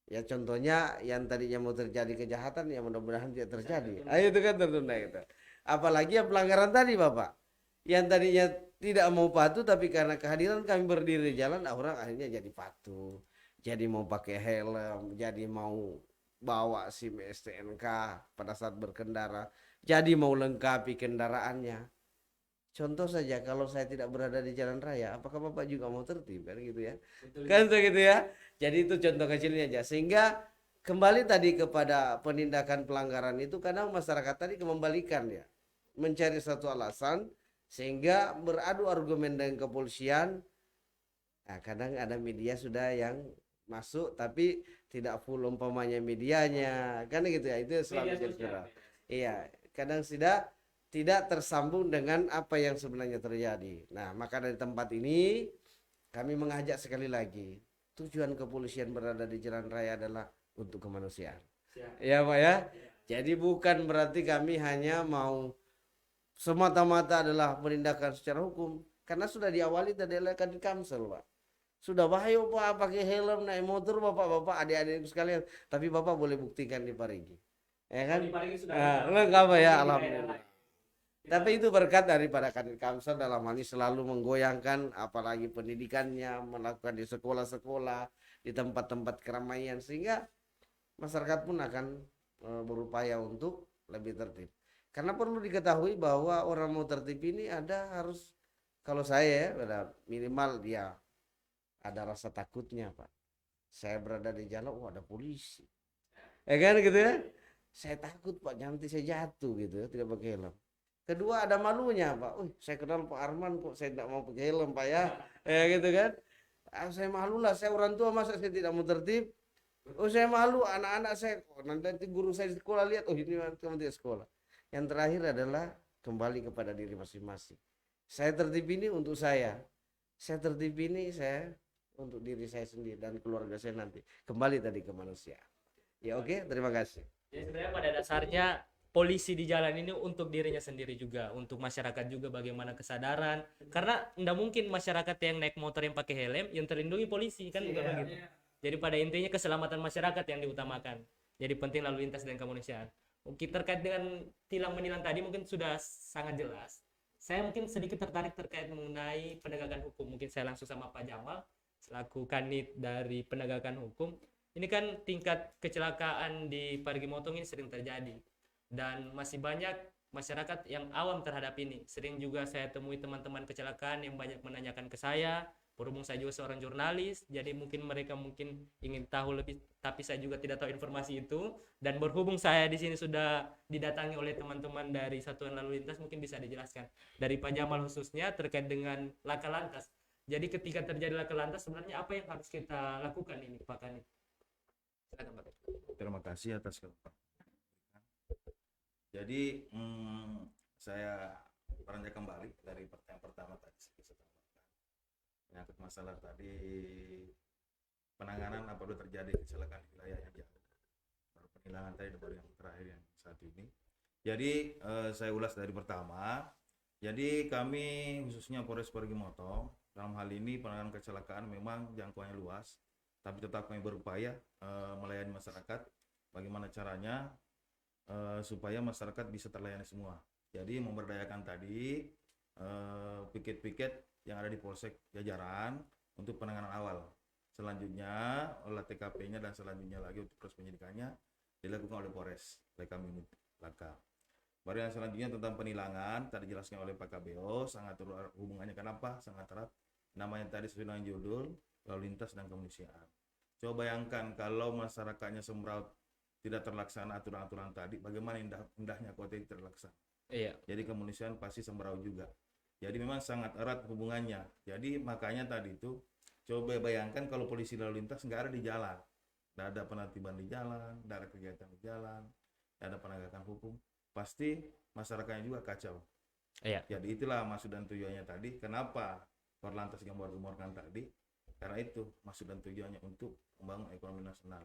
Ya contohnya yang tadinya mau terjadi kejahatan ya mudah-mudahan tidak terjadi. Itu kan tertunda itu. Apalagi yang pelanggaran tadi Bapak. Yang tadinya tidak mau patuh tapi karena kehadiran kami berdiri di jalan orang akhirnya jadi patuh. Jadi mau pakai helm, jadi mau bawa SIM STNK pada saat berkendara, jadi mau lengkapi kendaraannya. Contoh saja kalau saya tidak berada di jalan raya, apakah Bapak juga mau tertib kan gitu ya? Kan begitu ya. Jadi itu contoh kecilnya aja. Sehingga kembali tadi kepada penindakan pelanggaran itu kadang masyarakat tadi kembalikan ya. Mencari satu alasan sehingga beradu argumen dengan kepolisian. Nah, kadang ada media sudah yang masuk tapi tidak full umpamanya medianya. Kan gitu ya. Itu selalu jadi viral. Iya, kadang tidak tersambung dengan apa yang sebenarnya terjadi. Nah, maka dari tempat ini kami mengajak sekali lagi, tujuan kepolisian berada di jalan raya adalah untuk kemanusiaan. Ya, Pak ya. Jadi bukan berarti kami hanya mau semata-mata adalah penindakan secara hukum, karena sudah diawali tadi oleh Kadin Kamsel, Pak. Sudah bahaya Pak pakai helm naik motor Bapak-bapak adik-adik sekalian, tapi Bapak boleh buktikan di Parigi. Ya kan? Nah, lengkap ya, alhamdulillah. Tapi itu berkat daripada Kadin Kamsel dalam hal ini selalu menggoyangkan apalagi pendidikannya, melakukan di sekolah-sekolah, di tempat-tempat keramaian sehingga masyarakat pun akan berupaya untuk lebih tertib. Karena perlu diketahui bahwa orang mau tertib ini ada harus kalau saya ya ada minimal dia ada rasa takutnya, Pak. Saya berada di jalan, oh ada polisi. Ya kan gitu ya. Saya takut Pak, nanti saya jatuh gitu ya, tidak pakai helm. Kedua ada malunya Pak. Saya kenal Pak Arman kok saya tidak mau pakai helm Pak ya. Ya gitu kan. Saya malu lah, saya orang tua masa saya tidak mau tertib. Saya malu anak-anak saya kok nanti guru saya di sekolah lihat ini kamu tidak sekolah. Yang terakhir adalah kembali kepada diri masing-masing. Saya tertib ini untuk saya. Saya tertib ini saya untuk diri saya sendiri dan keluarga saya nanti. Kembali tadi ke manusia. Ya oke, terima kasih. Jadi sebenarnya pada dasarnya polisi di jalan ini untuk dirinya sendiri juga, untuk masyarakat juga bagaimana kesadaran. Karena tidak mungkin masyarakat yang naik motor yang pakai helm yang terlindungi polisi kan bukan begitu. Jadi pada intinya keselamatan masyarakat yang diutamakan. Jadi penting lalu lintas dan kemanusiaan. Oke, terkait dengan tilang menilang tadi mungkin sudah sangat jelas. Saya mungkin sedikit tertarik terkait mengenai penegakan hukum. Mungkin saya langsung sama Pak Jamal selaku kanit dari penegakan hukum. Ini kan tingkat kecelakaan di Parigi Motong ini sering terjadi dan masih banyak masyarakat yang awam terhadap ini. Sering juga saya temui teman-teman kecelakaan yang banyak menanyakan ke saya. Berhubung saya juga seorang jurnalis, jadi mungkin mereka mungkin ingin tahu lebih, tapi saya juga tidak tahu informasi itu. Dan berhubung saya di sini sudah didatangi oleh teman-teman dari Satuan Lalu Lintas, mungkin bisa dijelaskan dari Pak Jamal khususnya terkait dengan laka lantas. Jadi ketika terjadi laka lantas, sebenarnya apa yang harus kita lakukan ini, Pak Kanit? Silakan, Pak. Terima kasih atas kesempatan. Jadi saya beranjak kembali dari pertanyaan pertama tadi menyangkut masalah tadi penanganan apabila terjadi kecelakaan di wilayah yang jauh. Penilangan tadi baru yang terakhir yang saat ini. Jadi saya ulas dari pertama. Jadi kami khususnya Polres Parigi Motong dalam hal ini penanganan kecelakaan memang jangkauannya luas, tapi tetap kami berupaya melayani masyarakat. Bagaimana caranya supaya masyarakat bisa terlayani semua. Jadi memberdayakan tadi piket-piket yang ada di Polsek jajaran untuk penanganan awal. Selanjutnya olah TKP-nya dan selanjutnya lagi untuk proses penyidikannya dilakukan oleh Polres, oleh kami unit laka. Baru yang selanjutnya tentang penilangan tadi dijelaskan oleh Pak KBO, sangat erat hubungannya. Kenapa? Sangat erat. Namanya tadi sesuai dengan judul lalu lintas dan kemanusiaan. Coba bayangkan kalau masyarakatnya semeraut tidak terlaksana aturan-aturan tadi, bagaimana indahnya kota itu terlaksana. Iya. Jadi kemanusiaan pasti semeraut juga. Jadi memang sangat erat hubungannya. Jadi makanya tadi itu coba bayangkan kalau polisi lalu lintas nggak ada di jalan, nggak ada penertiban di jalan, nggak ada kegiatan di jalan, nggak ada penegakan hukum, pasti masyarakatnya juga kacau. Iya. Jadi itulah maksud dan tujuannya tadi. Kenapa Korlantas gambar-gambarkan tadi? Karena itu maksud dan tujuannya untuk membangun ekonomi nasional.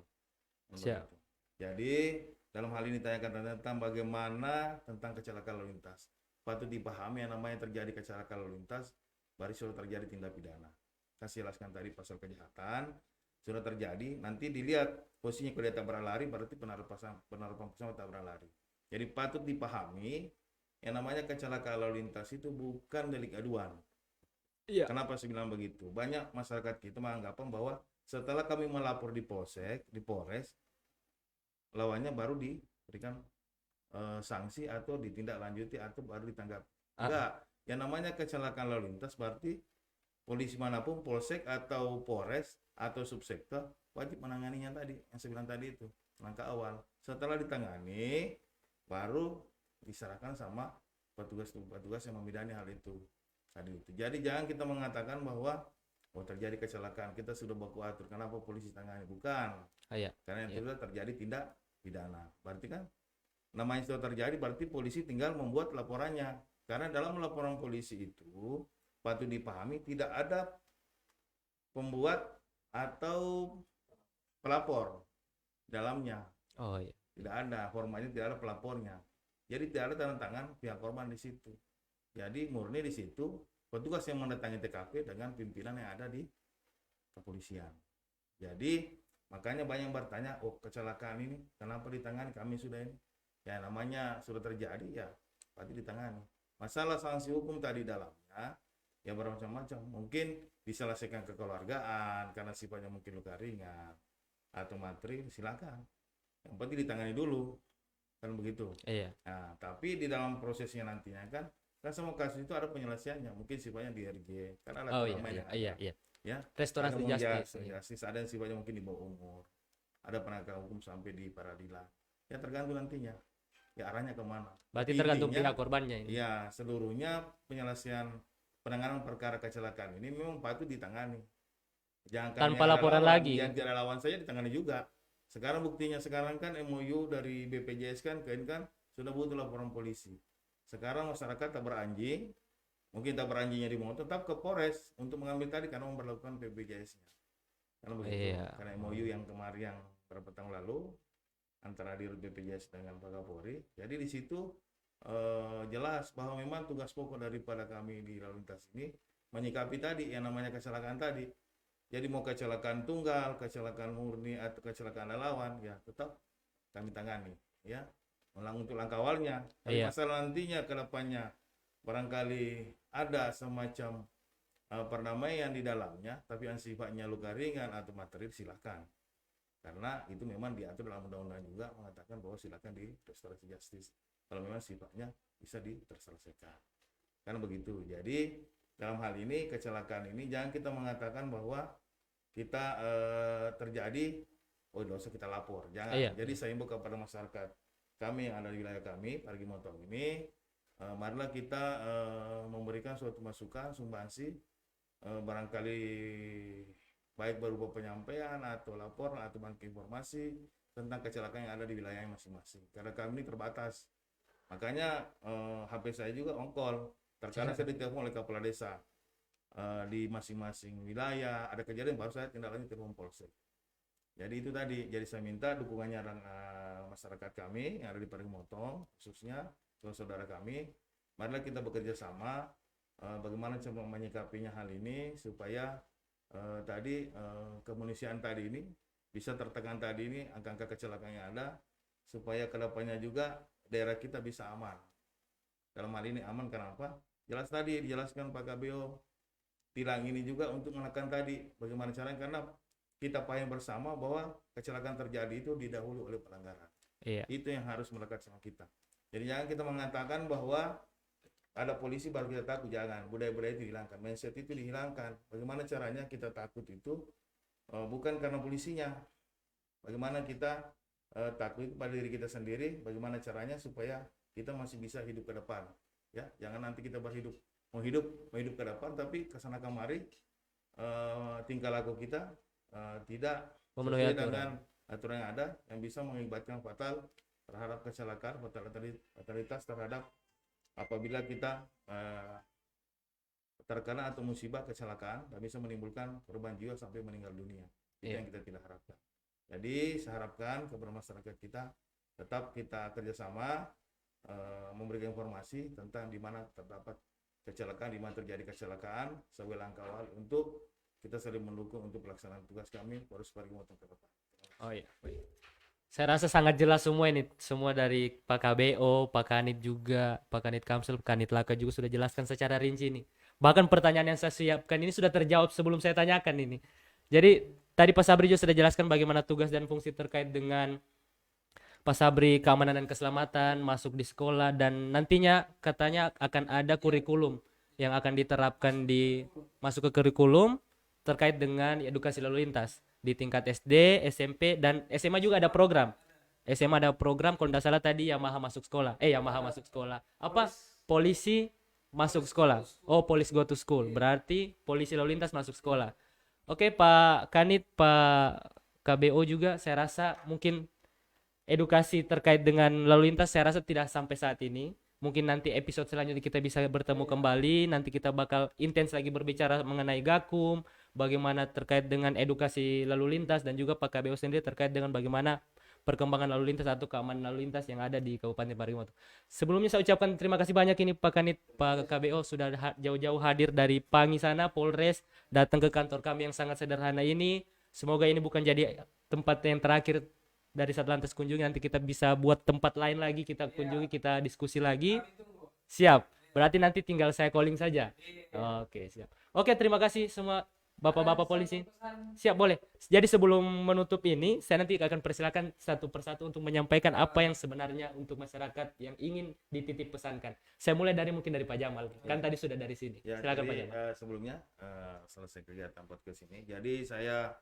Siap. Jadi dalam hal ini tanyakan tentang bagaimana tentang kecelakaan lalu lintas. Patut dipahami yang namanya terjadi kecelakaan lalu lintas baru sudah terjadi tindak pidana. Saya jelaskan tadi pasal kejahatan. sudah terjadi, nanti dilihat posisinya kalau dia tabrak lari berarti penerapan pasal tabrak lari. Jadi patut dipahami yang namanya kecelakaan lalu lintas itu bukan delik aduan. Iya. Kenapa saya bilang begitu? Banyak masyarakat kita menganggapan bahwa setelah kami melapor di Polsek, di Polres, lawannya baru diberikan sanksi atau ditindaklanjuti atau baru ditanggapi. Ah. Enggak, yang namanya kecelakaan lalu lintas berarti polisi manapun, Polsek atau Polres atau subsektor wajib menanganinya tadi, yang saya bilang tadi itu, langkah awal. Setelah ditangani, baru diserahkan sama petugas yang memidani hal itu. Tadi itu. Jadi jangan kita mengatakan bahwa terjadi kecelakaan, kita sudah baku atur, kenapa polisi tangani? Bukan. Iya. Karena itu sudah terjadi tindak pidana. Berarti kan namanya sudah terjadi, berarti polisi tinggal membuat laporannya. Karena dalam laporan polisi itu patut dipahami tidak ada pembuat atau pelapor dalamnya. Oh iya. Tidak ada, formalnya tidak ada pelapornya. Jadi tidak ada tanda tangan pihak korban di situ. Jadi murni di situ petugas yang mendatangi TKP dengan pimpinan yang ada di kepolisian. Jadi makanya banyak yang bertanya, oh kecelakaan ini kenapa ditangani? Kami sudah ini. Ya namanya sudah terjadi ya pasti ditangani. Masalah sanksi hukum tadi dalamnya ya bermacam-macam. Mungkin diselesaikan kekeluargaan karena sifatnya mungkin luka ringan atau materi, silakan. Yang penting ditangani dulu. Kan begitu. Iya. Nah, tapi di dalam prosesnya nantinya kan semua kasus itu ada penyelesaiannya. Mungkin sifatnya di RG. Kan ada Oh aturan iya, main iya, yang iya, ada. iya. Ya, Restorasi ada justice. Iya. justice, ada yang sifatnya mungkin di bawah umur, ada penegakan hukum sampai di peradilan. Ya tergantung nantinya, ya arahnya kemana. Berarti Tapi tergantung intinya, pihak korbannya ini. ya seluruhnya penyelesaian penanganan perkara kecelakaan ini memang patut ditangani. Jangan Tanpa yang ada laporan lawan, lagi. yang tidak ada lawan saja ditangani juga. Sekarang buktinya sekarang kan MOU dari BPJS kan sudah butuh laporan polisi. Sekarang masyarakat tak beranjing, mungkin tak beranjingnya di motor, tetap ke Polres untuk mengambil tadi karena memperlakukan BPJS-nya. Karena begitu. Iya. Karena MOU yang kemarin yang beberapa tahun lalu antara Dirut BPJS dengan Pak Kapolri. Jadi di situ jelas bahwa memang tugas pokok daripada kami di lalu lintas ini menyikapi tadi yang namanya kecelakaan tadi. Jadi mau kecelakaan tunggal, kecelakaan murni atau kecelakaan lawan, ya tetap kami tangani, ya. Untuk langkah awalnya. Tapi Iya. masalah nantinya ke depannya barangkali ada semacam perdamaian di dalamnya, tapi yang sifatnya luka ringan atau materi silakan. Karena itu memang diatur dalam undang-undang juga mengatakan bahwa silakan di restorasi justice. Kalau memang sifatnya bisa terselesaikan. Karena begitu. Jadi dalam hal ini kecelakaan ini jangan kita mengatakan bahwa kita terjadi, oh tidak usah kita lapor. Jangan. Iya. Jadi saya himbau kepada masyarakat kami yang ada di wilayah kami, Parigi Motong ini, marilah kita memberikan suatu masukan, sumbangsi, barangkali baik berupa penyampaian atau laporan atau bank informasi tentang kecelakaan yang ada di wilayah masing-masing. Karena kami ini terbatas. Makanya HP saya juga on-call. Terkadang saya ditelepon oleh kepala desa di masing-masing wilayah. Ada kejadian baru saya tindak lanjut telepon Polsek. Jadi itu tadi. Jadi saya minta dukungannya masyarakat kami yang ada di Parigi Motong, khususnya saudara kami. Marilah kita bekerja sama bagaimana cara menyikapinya hal ini supaya tadi kemanusiaan tadi ini bisa tertekan tadi ini angka-angka kecelakaan yang ada supaya kedepannya juga daerah kita bisa aman. Dalam hal ini aman kenapa? Jelas tadi dijelaskan Pak KBO tilang ini juga untuk menekan tadi bagaimana caranya karena kita paham bersama bahwa kecelakaan terjadi itu didahului oleh pelanggaran. Iya. Itu yang harus melekat sama kita. Jadi jangan kita mengatakan bahwa ada polisi baru kita takut, jangan. Budaya-budaya itu dihilangkan, mindset itu dihilangkan. Bagaimana caranya kita takut itu bukan karena polisinya. Bagaimana kita takut pada diri kita sendiri, bagaimana caranya supaya kita masih bisa hidup ke depan. Ya, jangan nanti kita mau hidup ke depan tapi kesana kemari tingkah laku kita tidak Memenuhi sesuai aturan. dengan aturan yang ada yang bisa mengakibatkan fatal terhadap kecelakaan, fatalitas terhadap apabila kita terkena atau musibah kecelakaan dan bisa menimbulkan korban jiwa sampai meninggal dunia. Itu Iya. yang kita tidak harapkan. Jadi saya harapkan kepada masyarakat kita tetap kita kerjasama memberikan informasi tentang di mana terdapat kecelakaan, di mana terjadi kecelakaan sebagai langkah awal untuk kita saling mendukung untuk pelaksanaan tugas kami Polres Parigi Motong ke depan. Oh iya, baik. Saya rasa sangat jelas semua ini, semua dari Pak KBO, Pak Kanit juga, Pak Kanit Kamsel, Pak Kanit Laka juga sudah jelaskan secara rinci ini. Bahkan pertanyaan yang saya siapkan ini sudah terjawab sebelum saya tanyakan ini. Jadi tadi Pak Sabri juga sudah jelaskan bagaimana tugas dan fungsi terkait dengan Pak Sabri keamanan dan keselamatan masuk di sekolah, dan nantinya katanya akan ada kurikulum yang akan diterapkan di masuk ke kurikulum terkait dengan edukasi lalu lintas di tingkat SD, SMP, dan SMA juga ada program. SMA ada program kalau tidak salah tadi Yamaha masuk sekolah. Yamaha masuk sekolah. Apa? Polisi masuk sekolah. Oh, police go to school. Berarti polisi lalu lintas masuk sekolah. Oke, Pak Kanit, Pak KBO juga saya rasa mungkin edukasi terkait dengan lalu lintas saya rasa tidak sampai saat ini. Mungkin nanti episode selanjutnya kita bisa bertemu kembali. Nanti kita bakal intens lagi berbicara mengenai Gakum, bagaimana terkait dengan edukasi lalu lintas, dan juga Pak KBO sendiri terkait dengan bagaimana perkembangan lalu lintas atau keamanan lalu lintas yang ada di Kabupaten Parigi Motong. Sebelumnya saya ucapkan terima kasih banyak ini Pak Kanit, Pak KBO sudah jauh-jauh hadir dari Pangi sana, Polres, datang ke kantor kami yang sangat sederhana ini. Semoga ini bukan jadi tempat yang terakhir dari Satlantas kunjungi, nanti kita bisa buat tempat lain lagi, kita kunjungi, kita diskusi lagi. Siap. Berarti nanti tinggal saya calling saja. Oke, siap. Oke, terima kasih semua Bapak-bapak polisi. Siap, boleh. Jadi sebelum menutup ini, saya nanti akan persilakan satu persatu untuk menyampaikan apa yang sebenarnya untuk masyarakat yang ingin dititip pesankan. Saya mulai dari mungkin dari Pak Jamal. Kan tadi sudah dari sini. Ya, Silakan Pak jadi Jamal. sebelumnya selesai kegiatan podcast ini, jadi saya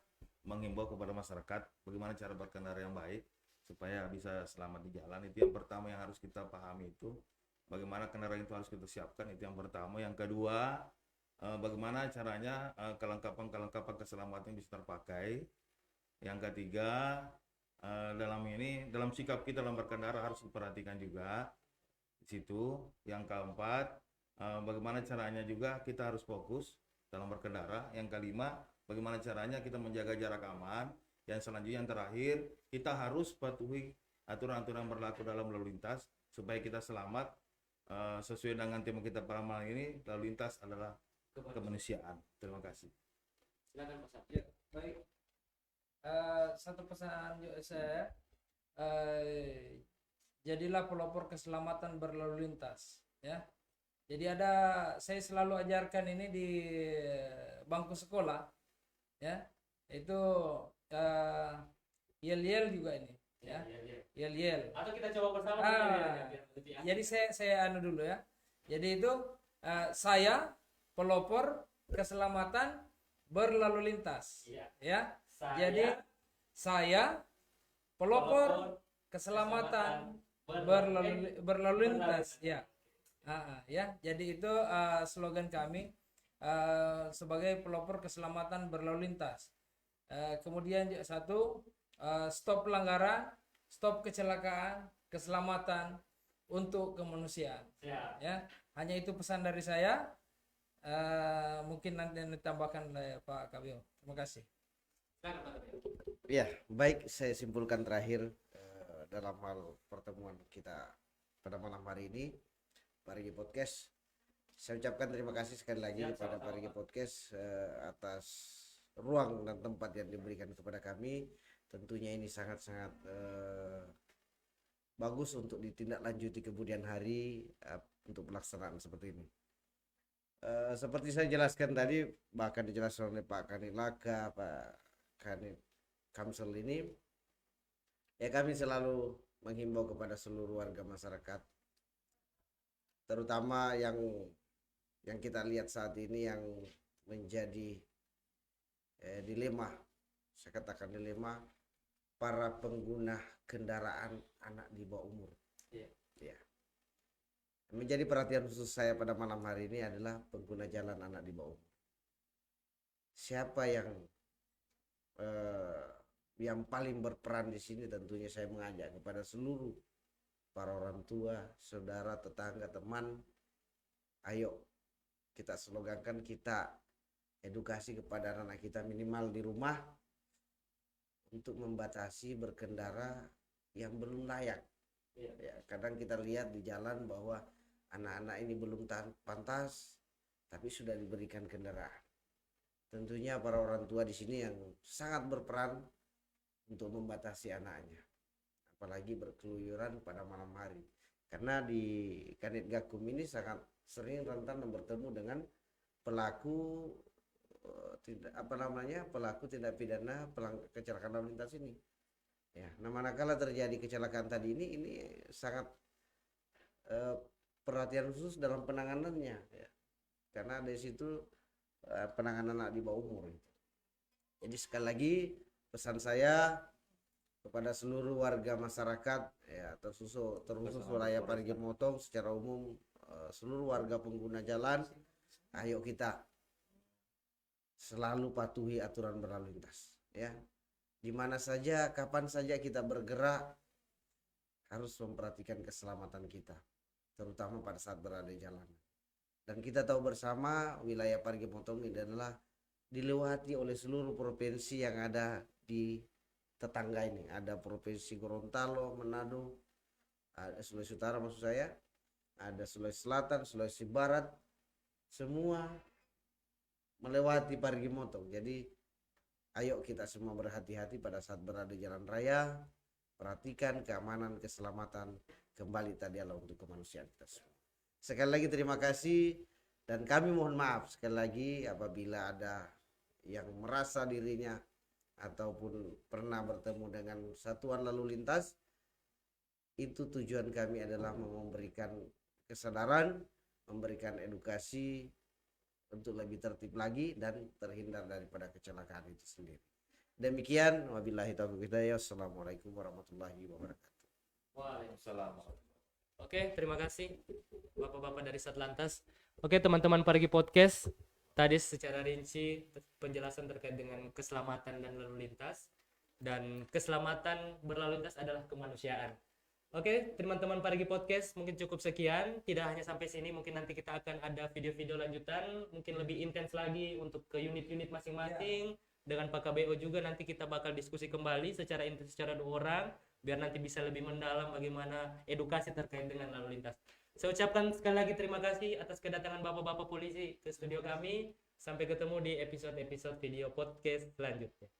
menghimbau kepada masyarakat bagaimana cara berkendara yang baik supaya bisa selamat di jalan. Itu yang pertama yang harus kita pahami, itu bagaimana kendaraan itu harus kita siapkan, itu yang pertama. Yang kedua, bagaimana caranya kelengkapan keselamatan bisa terpakai. Yang ketiga, dalam sikap kita dalam berkendara harus diperhatikan juga di situ. Yang keempat, bagaimana caranya juga kita harus fokus dalam berkendara. Yang kelima, bagaimana caranya kita menjaga jarak aman. Yang selanjutnya, yang terakhir, kita harus patuhi aturan-aturan berlaku dalam lalu lintas supaya kita selamat. Sesuai dengan tema kita pada malam ini, lalu lintas adalah kemanusiaan. Terima kasih. Silakan Pak Sabri. Ya, baik. Satu pesan juga saya, jadilah pelopor keselamatan berlalu lintas, ya. Jadi saya selalu ajarkan ini di bangku sekolah, ya. Itu yel-yel juga ini, ya. Yel-yel. Atau kita coba bersama. Jadi saya anu dulu ya. Jadi itu saya pelopor keselamatan berlalu lintas, ya. Jadi saya pelopor keselamatan berlalu lintas, ya. Ya. Jadi itu slogan kami sebagai pelopor keselamatan berlalu lintas. Kemudian satu, stop pelanggaran, stop kecelakaan, keselamatan untuk kemanusiaan. Ya, hanya itu pesan dari saya. Mungkin nanti ditambahkan oleh Pak KBO. Terima kasih. Ya, baik, saya simpulkan terakhir dalam hal pertemuan kita pada malam hari ini, Parigi Podcast. Saya ucapkan terima kasih sekali lagi kepada Parigi Podcast atas ruang dan tempat yang diberikan kepada kami. Tentunya ini sangat-sangat bagus untuk ditindaklanjuti kemudian hari untuk pelaksanaan seperti ini. Seperti saya jelaskan tadi, bahkan dijelaskan oleh Pak Kanit Laka, Pak Kanit Kamsel ini, ya kami selalu menghimbau kepada seluruh warga masyarakat, terutama yang kita lihat saat ini yang menjadi dilema, saya katakan dilema, para pengguna kendaraan anak di bawah umur. Ya. Menjadi perhatian khusus saya pada malam hari ini adalah pengguna jalan anak di bawah umur. Siapa yang paling berperan di sini? Tentunya saya mengajak kepada seluruh para orang tua, saudara, tetangga, teman. Ayo kita slogankan, kita edukasi kepada anak kita minimal di rumah untuk membatasi berkendara yang belum layak. Ya, kadang kita lihat di jalan bahwa anak-anak ini belum pantas tapi sudah diberikan kendaraan. tentunya para orang tua di sini yang sangat berperan untuk membatasi anaknya, apalagi berkeluyuran pada malam hari. Karena di Kanit Gakum ini sangat sering rentan bertemu dengan pelaku pelaku tindak pidana kecelakaan lalu lintas ini. Ya, nah manakala terjadi kecelakaan tadi ini sangat perhatian khusus dalam penanganannya, ya. Karena dari situ penanganan anak di bawah umur. Jadi sekali lagi pesan saya kepada seluruh warga masyarakat, ya terkhusus wilayah Parigi Motong secara umum, seluruh warga pengguna jalan, ayo kita selalu patuhi aturan berlalu lintas, ya. Di mana saja, kapan saja kita bergerak harus memperhatikan keselamatan kita, terutama pada saat berada di jalan. Dan kita tahu bersama wilayah Parigi Motong ini adalah dilewati oleh seluruh provinsi yang ada di tetangga ini. Ada provinsi Gorontalo, Manado, ada Sulawesi Utara maksud saya, ada Sulawesi Selatan, Sulawesi Barat, semua melewati Parigi Motong. Jadi ayo kita semua berhati-hati pada saat berada di jalan raya, perhatikan keamanan, keselamatan, kembali tadi adalah untuk kemanusiaan kita semua. Sekali lagi terima kasih, dan kami mohon maaf sekali lagi apabila ada yang merasa dirinya ataupun pernah bertemu dengan satuan lalu lintas. Itu tujuan kami adalah memberikan kesadaran, memberikan edukasi untuk lebih tertib lagi dan terhindar daripada kecelakaan itu sendiri. Demikian, wabillahi taufiq hidayah. Assalamualaikum warahmatullahi wabarakatuh. Waalaikumsalam. Oke, terima kasih Bapak-bapak dari Satlantas. Oke, teman-teman Parigi Podcast, tadi secara rinci penjelasan terkait dengan keselamatan dan lalu lintas, dan keselamatan berlalu lintas adalah kemanusiaan. Oke, teman-teman Parigi Podcast, mungkin cukup sekian. Tidak hanya sampai sini, mungkin nanti kita akan ada video-video lanjutan, mungkin lebih intens lagi untuk ke unit-unit masing-masing. Dengan Pak KBO juga nanti kita bakal diskusi kembali secara intens, secara 2 orang, biar nanti bisa lebih mendalam bagaimana edukasi terkait dengan lalu lintas. Saya ucapkan sekali lagi terima kasih atas kedatangan Bapak-bapak polisi ke studio kami. Sampai ketemu di episode-episode video podcast selanjutnya.